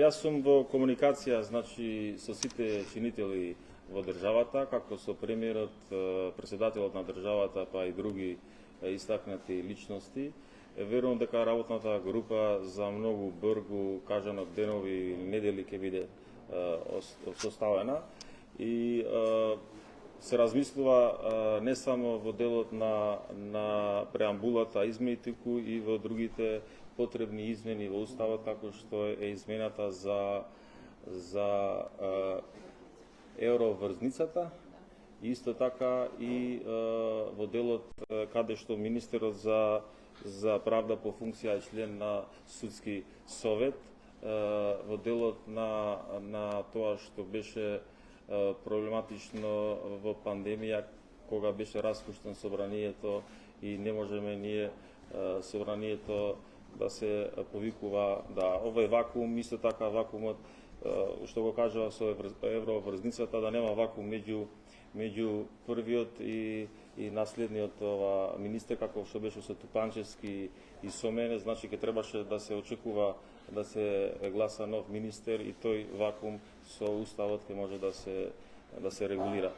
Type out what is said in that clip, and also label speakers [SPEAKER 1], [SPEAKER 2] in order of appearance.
[SPEAKER 1] Јас сум во комуникација, значи, со сите чинители во државата, како со премиерот, претседателот на државата, па и други истакнати личности. Верувам дека работната група за многу бргу, кажано денови или недели ќе биде составена и се размислува не само во делот на преамбулата, измените и во другите потребни измени во Уставот, како што е измената за евроврзницата, исто така и во делот каде што министерот за правда по функција е член на судски совет, во делот на тоа што беше проблематично во пандемија, кога беше распуштен собранието и не можеме ние собранието да се повикува да овој вакуум, исто така вакуумот што го кажува со евроврзницата, да нема вакуум меѓу првиот и наследниот министер, како што беше со Тупанчевски и со мене, значи ќе требаше да се очекува да се гласа нов министер и тој вакуум со Уставот ќе може да се регулира.